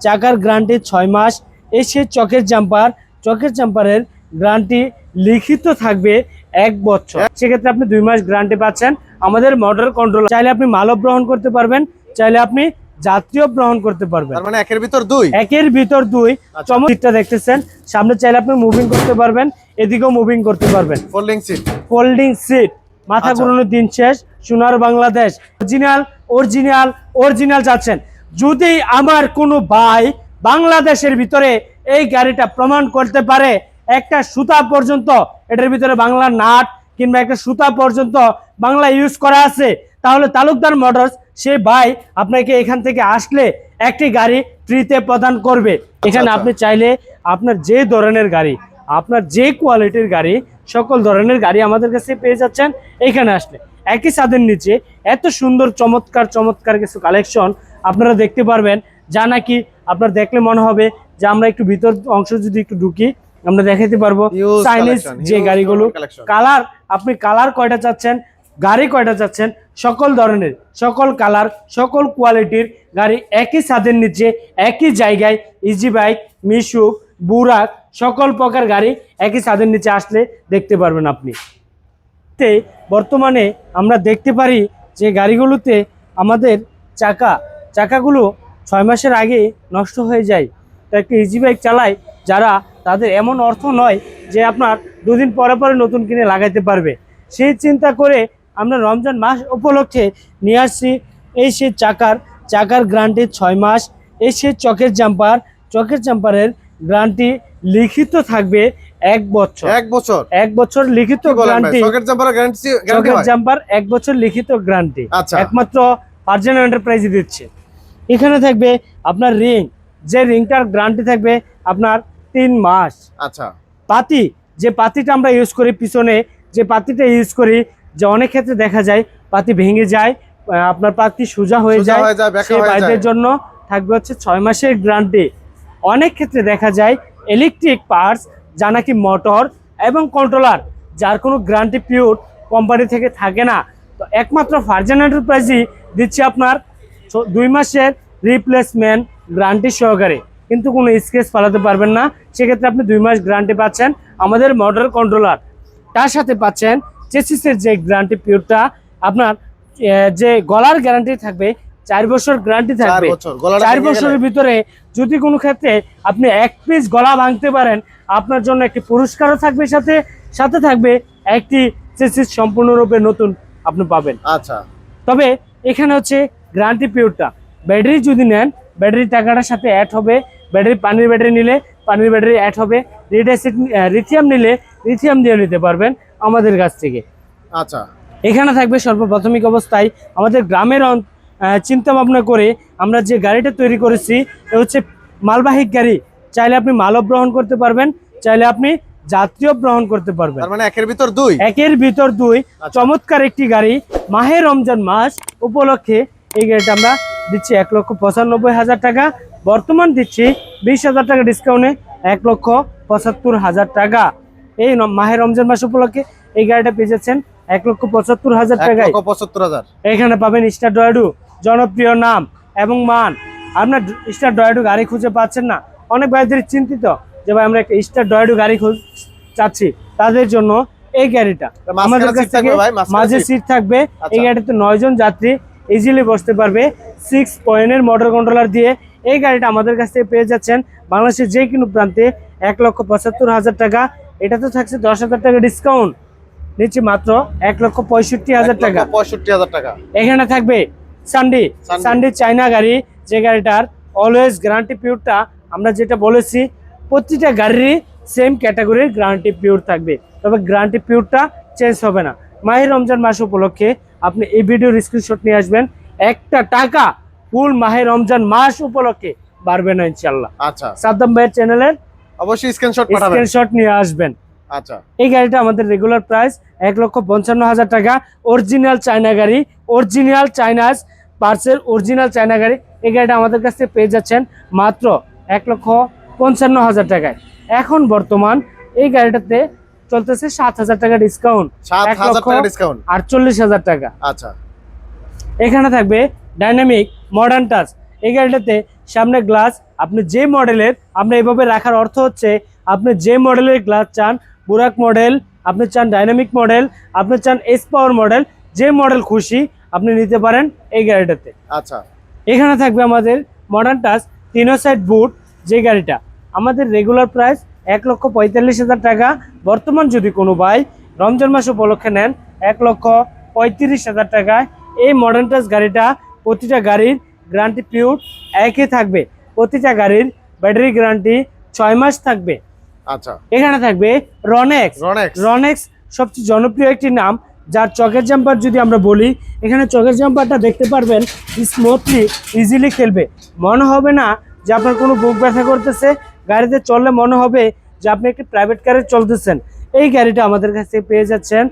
চাকার গ্যারান্টি 6 মাস। এসে চকের জাম্পারের গ্যারান্টি লিখিত থাকবে 1 বছর। সেক্ষেত্রে আপনি 2 মাস গ্যারান্টি পাচ্ছেন। আমাদের মোটর কন্ট্রোল চাইলে আপনি মালও গ্রহণ করতে পারবেন, চাইলে আপনি যাত্রীও গ্রহণ করতে পারবেন। তার মানে একের ভিতর দুই। একের ভিতর দুই। চমৎকারটা দেখতেছেন, সামনে চাইলে আপনি মুভিং করতে পারবেন, এদিকেও মুভিং করতে পারবেন। ফোল্ডিং সিট, মাথা ঘুরানোর দিন শেষ। সোনার বাংলাদেশ অরিজিনাল যাচ্ছেন। যদি আমার কোনো ভাই বাংলাদেশের ভিতরে এই গাড়িটা প্রমাণ করতে পারে একটা সুতা পর্যন্ত এটার ভিতরে বাংলা নাট কিংবা একটা সুতা পর্যন্ত বাংলা ইউজ করা আছে, তাহলে তালুকদার মোটরস সে ভাই আপনাকে এখান থেকে আসলে একটি গাড়ি ফ্রিতে প্রদান করবে। এখানে আপনি চাইলে আপনার যে ধরনের গাড়ি, আপনার যে কোয়ালিটির গাড়ি, সকল ধরনের গাড়ি আমাদের কাছে পেয়ে যাচ্ছেন। এখানে আসলে একই ছাদের নিচে এত সুন্দর চমৎকার কিছু কালেকশন আপনারা দেখতে পারবেন, যা নাকি আপনার দেখলে মনে হবে যে আমরা একটু ভিতর অংশ যদি একটু ঢুকি আমরা দেখাতে পারবো। চাইনিজ যে গাড়িগুলো কালার, আপনি কালার কয়টা চাচ্ছেন, গাড়ি কয়টা চাচ্ছেন, সকল ধরনের সকল কালার সকল কোয়ালিটির গাড়ি একই ছাদের নিচে একই জায়গায়। ইজি বাইক, মিশুক, বুরাক সকল প্রকার গাড়ি একই ছাদের নিচে আসলে দেখতে পারবেন আপনি। বর্তমানে আমরা দেখতে পারি যে গাড়িগুলোতে আমাদের চাকাগুলো 6 মাসের আগে নষ্ট হয়ে যায়। তো একটা ইজি বাইক চালায় যারা, তাদের এমন অর্থ নয় যে আপনার 2 দিন পরে নতুন কিনে লাগাইতে পারবে। সেই চিন্তা করে আমরা রমজান মাস উপলক্ষে নিয়ে আসছি এই সেই চাকার গ্যারান্টি 6 মাস। এই সেই চকের জাম্পারের গ্যারান্টি লিখিত থাকবে 1 বছর। 1 বছর লিখিত গ্যারান্টি। চকের জাম্পার 1 বছর লিখিত গ্যারান্টি একমাত্র ফারজানা এন্টারপ্রাইজে দিচ্ছে। এখানে থাকবে আপনার রিং, যে রিংটার গ্যারান্টি থাকবে আপনার 3 মাস। পাতি, যে পাতিটা আমরা ইউজ করি পিছনে, যে পাতিটা ইউজ করি, যে অনেক ক্ষেত্রে দেখা যায় পাতি ভেঙে যায়, আপনার পাতি সোজা হয়ে যায়, সেই পাতির জন্য থাকবে হচ্ছে 6 মাসের গ্যারান্টি। অনেক ক্ষেত্রে দেখা যায় ইলেকট্রিক পার্টস যা নাকি মোটর এবং কন্ট্রোলার, যার কোনো গ্যারান্টি পিওর কোম্পানি থেকে থাকে না, তো একমাত্র ফারজানা এন্টারপ্রাইজই দিচ্ছে আপনার 2 মাসের রিপ্লেসমেন্ট গ্যারান্টি সহকারে, কিন্তু কোনো স্ক্র্যাচ পালাতে পারবেন না। সেক্ষেত্রে আপনি 2 মাস গ্যারান্টি পাচ্ছেন আমাদের মোটর কন্ট্রোলার। তার সাথে পাচ্ছেন চেসিসের যে গ্যারান্টি পিওরটা, আপনার যে গলার গ্যারান্টি থাকবে 4 বছর গ্যারান্টি থাকবে। 4 বছরের ভিতরে যদি কোনো ক্ষেত্রে আপনি 1 পিস গলা ভাঙতে পারেন, আপনার জন্য একটি পুরস্কারও থাকবে, সাথে থাকবে একটি চেসিস সম্পূর্ণরূপে নতুন আপনি পাবেন। তবে এখানে হচ্ছে গ্যারান্টি পিওরটা, ব্যাটারি যদি নেন ব্যাটারি টাকাটার সাথে অ্যাড হবে। পানির ব্যাটারি নিলে পানির ব্যাটারি অ্যাড হবে। লিথিয়াম নিলে লিথিয়াম দিয়ে নিতে পারবেন আমাদের কাছ থেকে। এখানে থাকবে সর্বপ্রাথমিক অবস্থায় আমাদের গ্রামের চিন্তা ভাবনা করে আমরা যে গাড়িটা তৈরি করেছি, এ হচ্ছে মালবাহী গাড়ি। চাইলে আপনি মালও গ্রহণ করতে পারবেন, চাইলে আপনি যাত্রীও গ্রহণ করতে পারবেন। তার মানে একের ভিতর দুই। চমৎকার একটি গাড়ি। মাহে রমজান মাস উপলক্ষে এই গাড়িটা আমরা দিচ্ছি 1,95,000 টাকা। বর্তমান দিচ্ছি 20,000 টাকা ডিসকাউন্টে 1,75,000 টাকা। এই মাহে রমজান মাস উপলক্ষে এই গাড়িটা পেয়ে যাচ্ছেন 1,75,000 টাকায়। এখানে পাবেন স্টার ডয়াডু, জনপ্রিয় নাম এবং মান। আপনার স্টার ডয়াডু গাড়ি খুঁজে পাচ্ছেন না, অনেক ভাইদের চিন্তিত যে ভাই আমরা একটা স্টার ডয়াডু গাড়ি চাচ্ছি, তাদের জন্য এই গাড়িটা আমাদের কাছ থেকে মাঝে সিট থাকবে। এই গাড়িতে 9 জন যাত্রী ইজিলি বসতে পারবে। 6 পয়েন্টের মোটর কন্ট্রোলার দিয়ে এই গাড়িটা আমাদের কাছ থেকে পেয়ে যাচ্ছেন বাংলাদেশের যে কোনো প্রান্তে 1,75,000 টাকা। এটা তো থাকছে 10,000 টাকা ডিসকাউন্ট, নিচে মাত্র 1,65,000 টাকা। এখানে থাকবে সানডি চায়না গাড়ি, যে গাড়িটার অলওয়েজ গ্যারান্টি পিওরটা আমরা যেটা বলেছি প্রতিটা গাড়িরই সেম ক্যাটাগরির গ্যারান্টি পিওর থাকবে, তবে গ্যারান্টি পিওরটা চেঞ্জ হবে না। মাহে রমজান মাস উপলক্ষে আপনি এই ভিডিওর স্ক্রিনশট নিয়ে আসবেন, 1 টাকা ফুল মাহে রমজান মাস উপলক্ষে বাড়বে না ইনশাআল্লাহ। সাদ্দাম ভাইয়ের চ্যানেলের অবশ্যই স্ক্রিনশট নিয়ে আসবেন। এই গাড়িটা আমাদের রেগুলার প্রাইস 1,55,000 টাকা। অরিজিনাল চায়না গাড়ি, অরিজিনাল চাইনাজ পার্সেল, অরিজিনাল চায়না গাড়ি। এই গাড়িটা আমাদের কাছ থেকে পেয়ে যাচ্ছেন মাত্র 1,55,000 টাকায়। এখন বর্তমান এই গাড়িটাতে চলতেছে 7,000 টাকা ডিসকাউন্ট, 1,48,000 টাকা। এখানে থাকবে ডাইনামিক মডার্ন টাচ, এই গাড়িটাতে সামনে গ্লাস আপনি যে মডেলের, আপনি এভাবে রাখার অর্থ হচ্ছে আপনি যে মডেলের গ্লাস চান, বুরাক মডেল, আপনি চান ডাইনামিক মডেল, আপনি চান এস পাওয়ার মডেল, যে মডেল খুশি আপনি নিতে পারেন এই গাড়িটাতে। আচ্ছা, এখানে থাকবে আমাদের মডার্ন টাচ 3 সাইড বুট, যে গাড়িটা আমাদের রেগুলার প্রাইস 1,45,000 টাকা। বর্তমান যদি কোনো ভাই রমজান মাস উপলক্ষে নেন 1,35,000 টাকায় এই মডার্ন টাচ গাড়িটা। প্রতিটা গাড়ির গ্যারান্টি পিওর একই থাকবে, প্রতিটা গাড়ির ব্যাটারি গ্যারান্টি 6 মাস থাকবে। আচ্ছা, এখানে থাকবে রনেক্স। রনেক্স রনেক্স সবচেয়ে জনপ্রিয় একটি নাম, যার চকের জাম্পার যদি আমরা বলি, এখানে চকের জাম্পারটা দেখতে পারবেন স্মুথলি ইজিলি খেলবে। মনে হবে না যে আপনার কোনো বুক ব্যথা করতেছে, গাড়িতে চললে মনে হবে যে আপনি একটি প্রাইভেট কারে চলতেছেন। এই গাড়িটা আমাদের কাছে পেয়ে যাচ্ছেন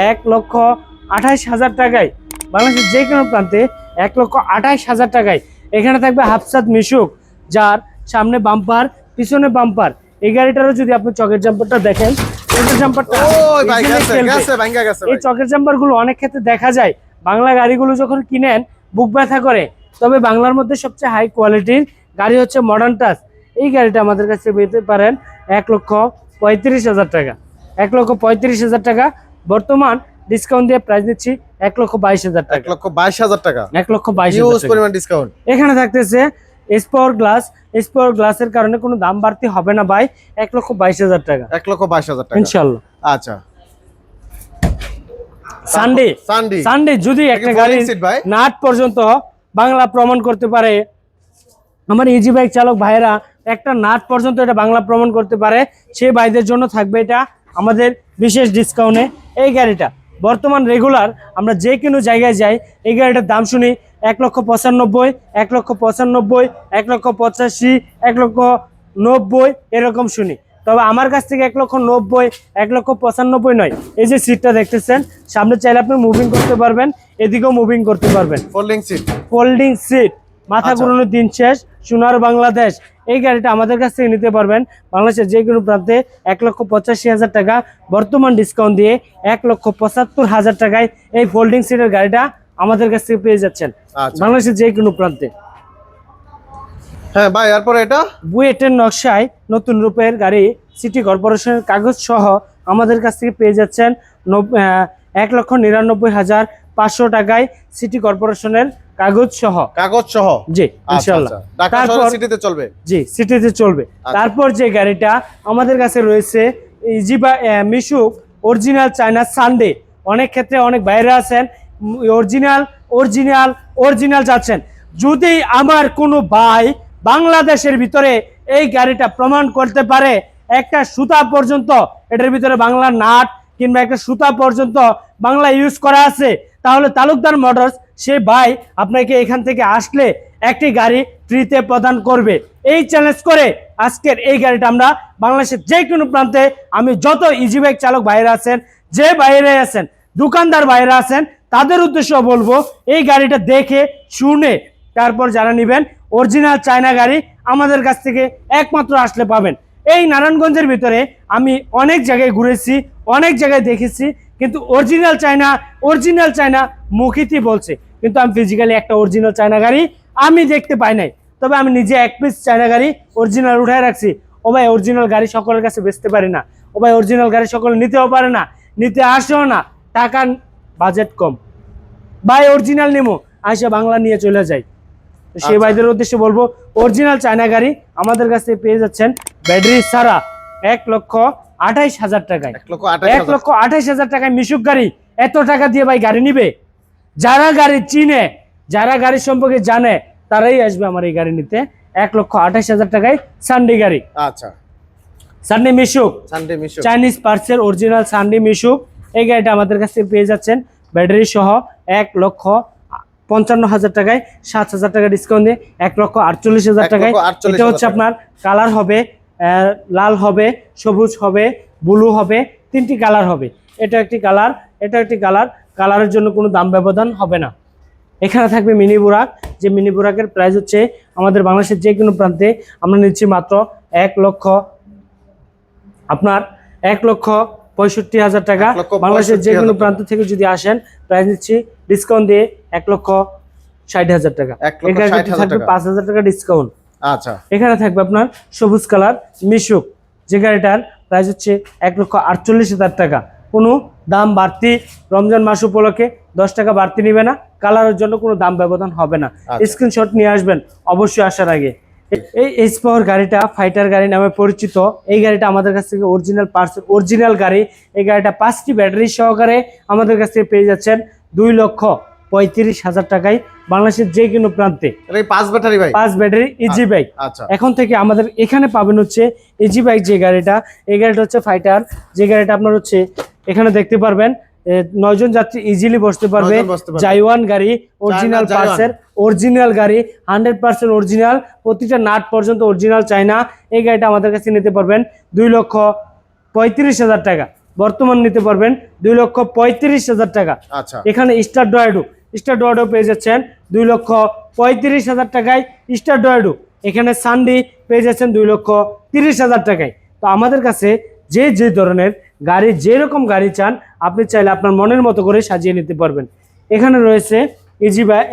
1,28,000 টাকায়, বাংলাদেশের যে কোনো প্রান্তে 1,28,000 টাকায়। এখানে থাকবে হাফসাত মিশুক, যার সামনে বাম্পার পিছনে বাম্পার। এই গাড়িটারও যদি আপনি চকের জাম্পারটা দেখেন, চকের জাম্পারটা ওই ভাই easily গেছে খেলবে। গেছে ভাঙ্গা গেছে এই ভাই। চকের জাম্পার গুলো অনেক ক্ষেত্রে দেখা যায় বাংলা গাড়িগুলো যখন কিনেন বুক ব্যথা করে, তবে বাংলার মধ্যে সবচেয়ে হাই কোয়ালিটির গাড়ি হচ্ছে মডার্ন টাচ। এই গাড়িটা আমাদের কাছে পেতে পারেন 1,35,000 টাকা। 1,35,000 টাকা বর্তমান ডিসকাউন্ট দিয়ে প্রাইস দিচ্ছি 1,22,000 টাকা। 1,22,000 টাকা, 1,22,000 হিউজ টাকা। পরিমাণ ডিসকাউন্ট। এখানে থাকতেছে স্পোর গ্লাস। স্পোর গ্লাসের কারণে কোনো দাম বাড়তি হবে না ভাই, 1,22,000 টাকা 1,22,000 টাকা ইনশাল্লাহ। আচ্ছা, সানডে সানডে সানডে যদি একটা folding গাড়ির seat ভাই? নাট পর্যন্ত বাংলা প্রমাণ করতে পারে, আমার ইজি বাইক চালক ভাইয়েরা একটা নাট পর্যন্ত এটা বাংলা প্রমাণ করতে পারে, সেই ভাইদের জন্য থাকবে এটা আমাদের বিশেষ ডিসকাউন্টে। এই গাড়িটা বর্তমান রেগুলার আমরা যে কোনো জায়গায় যাই, এই গাড়িটার দাম শুনি 1,95,000, 1,95,000, 1,85,000, 1,90,000 এরকম শুনি। তবে আমার কাছ থেকে 1,90,000, 1,95,000 নয়। এই যে সিটটা দেখতেছেন সামনে, চাইলে আপনি মুভিং করতে পারবেন, এদিকেও মুভিং করতে পারবেন। ফোল্ডিং সিট, ফোল্ডিং সিট, মাথা আচ্ছা। ঘুরানোর দিন শেষ, সোনার বাংলাদেশ। এই গাড়িটা আমাদের কাছ থেকে নিতে পারবেন বাংলাদেশের যে কোনো প্রান্তে 1,85,000 টাকা। বর্তমান ডিসকাউন্ট দিয়ে 1,75,000 টাকায় এই ফোল্ডিং সিটের গাড়িটা আমাদের কাছ থেকে পেয়ে যাচ্ছেন আচ্ছা। বাংলাদেশের যে কোনো প্রান্তে। হ্যাঁ ভাই, এরপরে এটা বুয়েটের নকশায় নতুন রূপের গাড়ি, সিটি কর্পোরেশনের কাগজ সহ আমাদের কাছ থেকে পেয়ে যাচ্ছেন 1,99,500 টাকায় সিটি কর্পোরেশনের কাগজ সহ। কাগজ সহ, জি আচ্ছা, ইনশাআল্লাহ। আচ্ছা। ঢাকা তারপর শহরে সিটিতে চলবে। জি সিটিতে চলবে। আচ্ছা। তারপর যে গাড়িটা আমাদের কাছে রয়েছে ইজিবা মিশুক অরিজিনাল চায়না সানডে। অনেক ক্ষেত্রে অনেক বাইরে আছেন অরিজিনাল অরিজিনাল অরিজিনাল চাচ্ছেন। যদি আমার কোনো ভাই বাংলাদেশের ভিতরে এই গাড়িটা প্রমাণ করতে পারে একটা সুতা পর্যন্ত এটার ভিতরে বাংলা নাট কিংবা একটা সুতা পর্যন্ত বাংলা ইউজ করা আছে, তাহলে তালুকদার মোটরস সে ভাই আপনাকে এখান থেকে আসলে একটি গাড়ি ফ্রিতে প্রদান করবে। এই চ্যালেঞ্জ করে আজকের এই গাড়িটা আমরা বাংলাদেশের যে কোনো প্রান্তে, আমি যত ইজি বাইক চালক ভাইরা আছেন, যে বাইরে আছেন, দোকানদার বাইরে আছেন, তাদের উদ্দেশ্য বলবো এই গাড়িটা দেখে শুনে তারপর যারা নেবেন অরিজিনাল চায়না গাড়ি আমাদের কাছ থেকে একমাত্র আসলে পাবেন। এই নারায়ণগঞ্জের ভিতরে আমি অনেক জায়গায় ঘুরেছি, অনেক জায়গায় দেখেছি, কিন্তু অরিজিনাল চায়না মুখিতই বলছে, কিন্তু আমি ফিজিক্যালি একটা অরিজিনাল চায়না গাড়ি আমি দেখতে পাই নাই। তবে আমি নিজে এক পিস চায়না গাড়ি অরিজিনাল উঠায় রাখছি। ও ভাই অরিজিনাল গাড়ি সকলের কাছে বেচতে পারি না, ও ভাই অরিজিনাল গাড়ি সকলে নিতেও পারে না, নিতে আসেও না, টাকা বাজেট কম, ভাই অরিজিনাল নেমো আসে বাংলা নিয়ে চলে যায়। তো সেই আচ্ছা। ভাইদের উদ্দেশ্যে বলবো অরিজিনাল চায়না গাড়ি আমাদের কাছ থেকে পেয়ে যাচ্ছেন ব্যাটারি ছাড়া 1,28,000 টাকায়। 1,28,000 টাকায় মিশুক গাড়ি। এত টাকা দিয়ে ভাই গাড়ি নিবে? যারা গাড়ি চিনে, যারা গাড়ি সম্পর্কে জানে, তারাই আসবে আমার এই গাড়ি নিতে। 1,28,000 টাকায় সানডে গাড়ি, আচ্ছা, সানডে মিশুক, সানডে মিশুক, চাইনিজ পার্টসের অরিজিনাল সানডে মিশুক। এই গাড়িটা আমাদের কাছ থেকে পেয়ে যাচ্ছেন ব্যাটারি সহ 1,55,000 টাকায়, 7,000 টাকা ডিসকাউন্ট দিয়ে 1,48,000 টাকায়। 1,48,000 এটা হচ্ছে আপনার কালার হবে, লাল হবে, সবুজ হবে, ব্লু হবে, 3টি কালার হবে। এটা একটি কালার, এটা একটি কালার, কালারের জন্য কোনো দাম ব্যবধান হবে না। এখানে থাকবে মিনি বুরাক, যে মিনি বুরাকের প্রাইস হচ্ছে আমাদের বাংলাদেশের যে কোনো প্রান্তে আমরা নিচ্ছি মাত্র 1,65,000 টাকা। বাংলাদেশের যে কোনো প্রান্ত থেকে যদি আসেন প্রাইস নিচ্ছি ডিসকাউন্ট দিয়ে 60,000 টাকা। 1,60,000 থাকবে টাকা। 5,000 টাকা ডিসকাউন্ট। আচ্ছা, এখানে থাকবে আপনার সবুজ কালার মিশুক, যে গাড়িটার প্রাইস হচ্ছে 1,48,000 টাকা। কোনো দাম বাড়তি রমজান মাস উপলক্ষে 10 টাকা বাড়তি নিবে না, কালারের জন্য কোনো দাম ব্যবধান হবে না। আচ্ছা। স্ক্রিনশট নিয়ে আসবেন অবশ্যই আসার আগে। এই এইচ পাওয়ার গাড়িটা ফাইটার গাড়ি নামে পরিচিত। এই গাড়িটা আমাদের কাছ থেকে অরিজিনাল পার্টস, অরিজিনাল গাড়ি। এই গাড়িটা 5টি ব্যাটারি সহকারে আমাদের কাছ থেকে পেয়ে যাচ্ছেন 2,35,000 টাকায়, বাংলাদেশের যে কোনো প্রান্তে। এটা 5 ব্যাটারি ভাই? 5 ব্যাটারি ইজি বাইক। আচ্ছা, এখন থেকে আমাদের এখানে পাবেন হচ্ছে ইজি বাইক যে গাড়িটা, এই গাড়িটা হচ্ছে ফাইটার, যে গাড়িটা আপনার হচ্ছে এখানে দেখতে পারবেন 9 জন যাত্রী ইজিলি বসতে পারবে। 9 জন বসতে পারবে। জাইওয়ান গাড়ি, অরিজিনাল জাইওয়ান। পার্টসের অরিজিনাল গাড়ি, 100% অরিজিনাল, প্রতিটা নাট পর্যন্ত অরিজিনাল চায়না। এই গাড়িটা আমাদের কাছে নিতে পারবেন 2,35,000 টাকা। বর্তমান নিতে পারবেন 2,35,000 টাকা। আচ্ছা, এখানে স্টার ডয়েডো পেয়ে যাচ্ছেন 2,35,000 টাকায় স্টার ডয়েডো। এখানে সানডি পেয়ে যাচ্ছেন 2,30,000 টাকায়। তো আমাদের কাছে যে ধরনের গাড়ি, যেরকম গাড়ি চান আপনি চাইলে আপনার মনের মতো করে সাজিয়ে নিতে পারবেন। এখানে রয়েছে ইজি বাইক,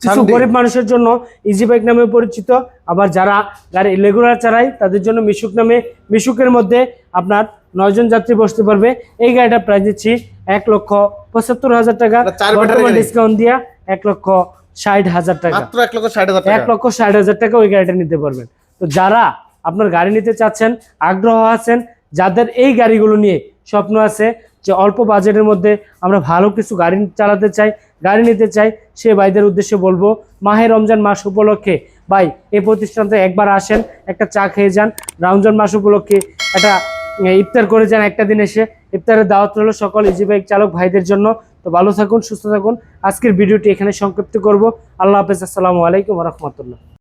কিছু সানডি। গরিব মানুষের জন্য ইজি বাইক নামে পরিচিত, আবার যারা গাড়ি রেগুলার চালায় তাদের জন্য মিশুক নামে। মিশুকের মধ্যে আপনার 9 জন যাত্রী বসতে পারবে। এই গাড়িটা প্রাইস দিচ্ছি 1,75,000 টাকা। এটা 4 ব্যাটারি বর্তমান গাড়ি। ডিসকাউন্ট দিয়া 1,60,000 টাকা। মাত্র 1,60,000 টাকা। 1,60,000 টাকা ওই গাড়িটা নিতে পারবেন। তো যারা আপনার গাড়ি নিতে চাচ্ছেন, আগ্রহ আছেন, যাদের এই গাড়িগুলো নিয়ে স্বপ্ন আছে যে অল্প বাজেটের মধ্যে আমরা ভালো কিছু গাড়ি চালাতে চাই, গাড়ি নিতে চাই, সে ভাইদের উদ্দেশ্যে বলবো মাহে রমজান মাস উপলক্ষে ভাই এই প্রতিষ্ঠানতে একবার আসেন, একটা চা খেয়ে যান। রমজান মাস উপলক্ষে একটা ইফতার করে যান, একটা দিন এসে। ইফতারের দাওয়াত রইল সকল ইজি বাইক চালক ভাইদের জন্য। তো ভালো থাকুন, সুস্থ থাকুন। আজকের ভিডিওটি এখানে সংক্ষিপ্ত করব। আল্লাহ হাফেজ, আসসালামু আলাইকুম ওয়া রাহমাতুল্লাহ।